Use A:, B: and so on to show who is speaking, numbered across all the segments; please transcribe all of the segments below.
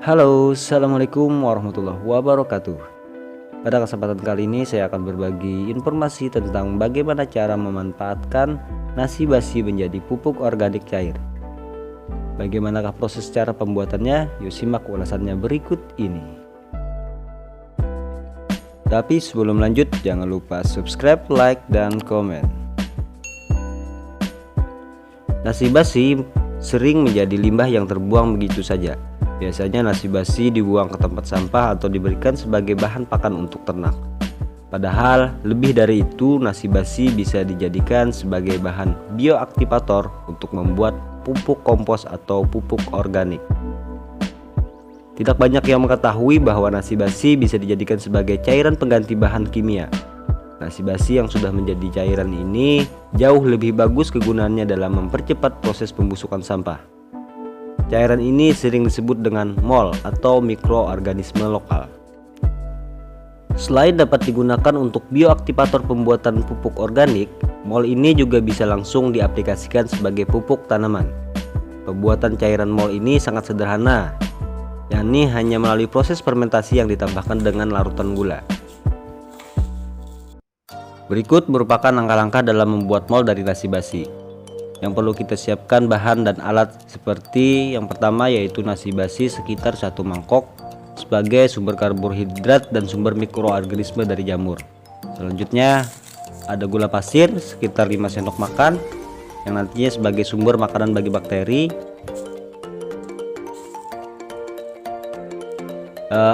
A: Halo, assalamualaikum warahmatullahi wabarakatuh. Pada kesempatan kali ini saya akan berbagi informasi tentang bagaimana cara memanfaatkan nasi basi menjadi pupuk organik cair. Bagaimanakah proses cara pembuatannya? Yuk simak ulasannya berikut ini. Tapi sebelum lanjut, jangan lupa subscribe, like, dan komen. Nasi basi sering menjadi limbah yang terbuang begitu saja. Biasanya nasi basi dibuang ke tempat sampah atau diberikan sebagai bahan pakan untuk ternak. Padahal lebih dari itu, nasi basi bisa dijadikan sebagai bahan bioaktivator untuk membuat pupuk kompos atau pupuk organik. Tidak banyak yang mengetahui bahwa nasi basi bisa dijadikan sebagai cairan pengganti bahan kimia. Nasi basi yang sudah menjadi cairan ini jauh lebih bagus kegunaannya dalam mempercepat proses pembusukan sampah. Cairan ini sering disebut dengan mol atau mikroorganisme lokal. Selain dapat digunakan untuk bioaktivator pembuatan pupuk organik, mol ini juga bisa langsung diaplikasikan sebagai pupuk tanaman. Pembuatan cairan mol ini sangat sederhana, yakni hanya melalui proses fermentasi yang ditambahkan dengan larutan gula. Berikut merupakan langkah-langkah dalam membuat mol dari nasi basi. Yang perlu kita siapkan bahan dan alat seperti yang pertama yaitu nasi basi sekitar 1 mangkok sebagai sumber karbohidrat dan sumber mikroorganisme dari jamur. Selanjutnya ada gula pasir sekitar 5 sendok makan yang nantinya sebagai sumber makanan bagi bakteri.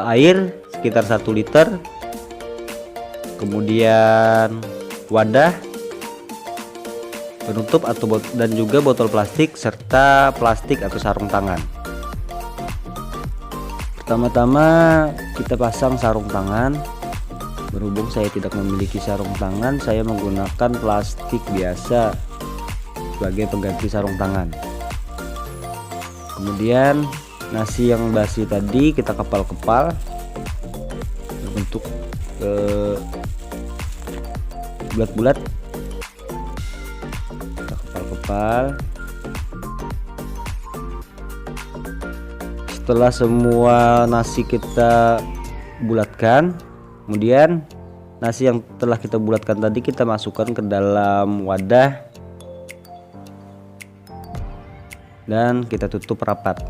A: Air sekitar 1 liter. Kemudian wadah, penutup dan juga botol plastik serta plastik atau sarung tangan. Pertama-tama kita pasang sarung tangan. Berhubung saya tidak memiliki sarung tangan, saya menggunakan plastik biasa sebagai pengganti sarung tangan. Kemudian nasi yang basi tadi kita kepal-kepal berbentuk bulat-bulat. Setelah semua nasi kita bulatkan, kemudian nasi yang telah kita bulatkan tadi kita masukkan ke dalam wadah dan kita tutup rapat.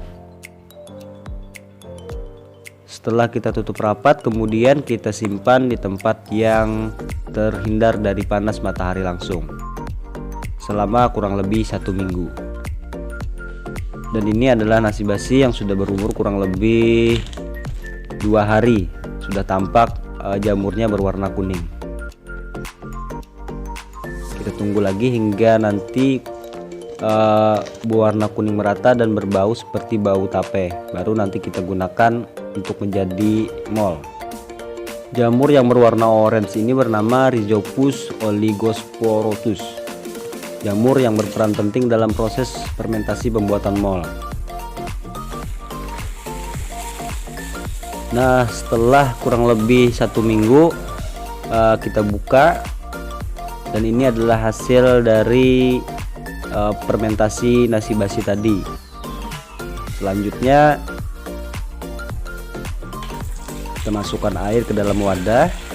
A: Setelah kita tutup rapat, kemudian kita simpan di tempat yang terhindar dari panas matahari langsung selama kurang lebih 1 minggu. Dan ini adalah nasi basi yang sudah berumur kurang lebih 2 hari. Sudah tampak jamurnya berwarna kuning. Kita tunggu lagi hingga nanti berwarna kuning merata dan berbau seperti bau tape. Baru nanti kita gunakan untuk menjadi mol. Jamur yang berwarna orange ini bernama Rhizopus oligosporotus. Jamur yang berperan penting dalam proses fermentasi pembuatan mol. Nah, setelah kurang lebih 1 minggu kita buka, dan ini adalah hasil dari fermentasi nasi basi tadi. Selanjutnya kita masukkan air ke dalam wadah.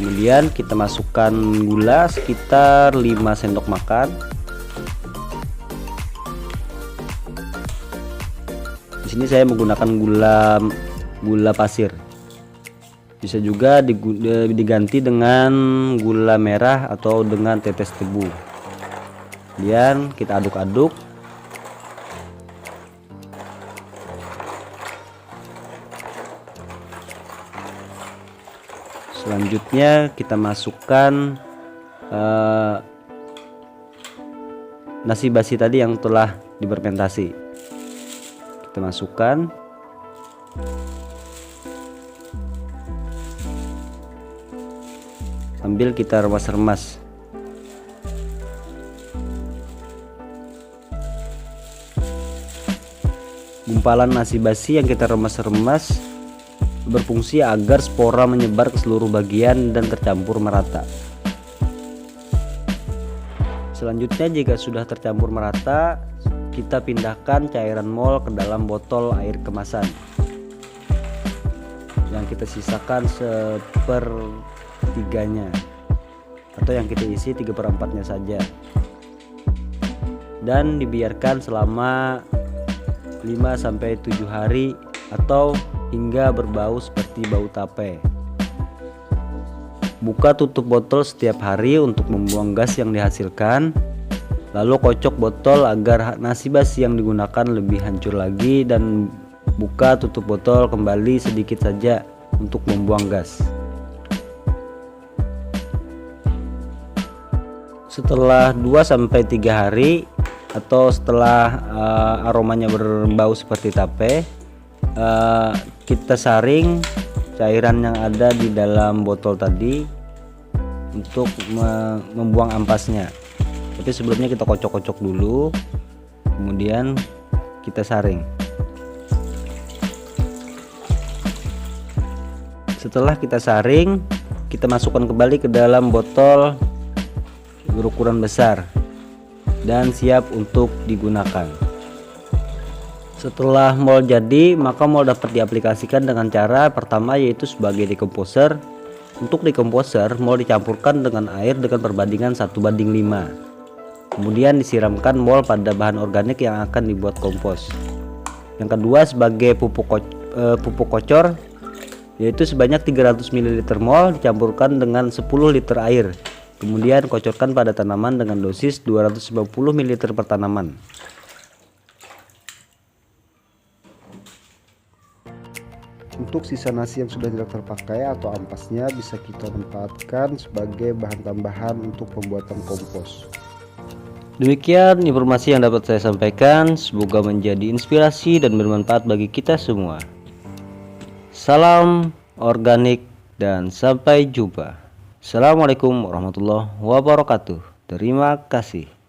A: Kemudian kita masukkan gula sekitar 5 sendok makan. Di sini saya menggunakan gula pasir. Bisa juga diganti dengan gula merah atau dengan tetes tebu. Kemudian kita aduk-aduk. Selanjutnya kita masukkan nasi basi tadi yang telah difermentasi. Kita masukkan. Sambil kita remas-remas. Gumpalan nasi basi yang kita remas-remas berfungsi agar spora menyebar ke seluruh bagian dan tercampur merata. Selanjutnya, jika sudah tercampur merata, kita pindahkan cairan mol ke dalam botol air kemasan. yang kita sisakan sepertiganya, atau yang kita isi 3/4-nya saja, dan dibiarkan selama 5-7 hari atau hingga berbau seperti bau tape. Buka tutup botol setiap hari untuk membuang gas yang dihasilkan. Lalu kocok botol agar nasi basi yang digunakan lebih hancur lagi, dan buka tutup botol kembali sedikit saja untuk membuang gas. Setelah 2-3 hari atau setelah aromanya berbau seperti tape, kita saring cairan yang ada di dalam botol tadi untuk membuang ampasnya. Tapi sebelumnya kita kocok-kocok dulu, kemudian kita saring. Setelah kita saring, kita masukkan kembali ke dalam botol berukuran besar dan siap untuk digunakan. Setelah mol jadi, maka mol dapat diaplikasikan dengan cara pertama, yaitu sebagai dekomposer. Untuk dekomposer, mol dicampurkan dengan air dengan perbandingan 1:5. Kemudian disiramkan mol pada bahan organik yang akan dibuat kompos. Yang kedua, sebagai pupuk kocor, yaitu sebanyak 300 ml mol dicampurkan dengan 10 liter air. Kemudian kocorkan pada tanaman dengan dosis 250 ml per tanaman.
B: Untuk sisa nasi yang sudah tidak terpakai atau ampasnya bisa kita manfaatkan sebagai bahan tambahan untuk pembuatan kompos.
A: Demikian informasi yang dapat saya sampaikan, semoga menjadi inspirasi dan bermanfaat bagi kita semua. Salam organik dan sampai jumpa. Assalamualaikum warahmatullahi wabarakatuh. Terima kasih.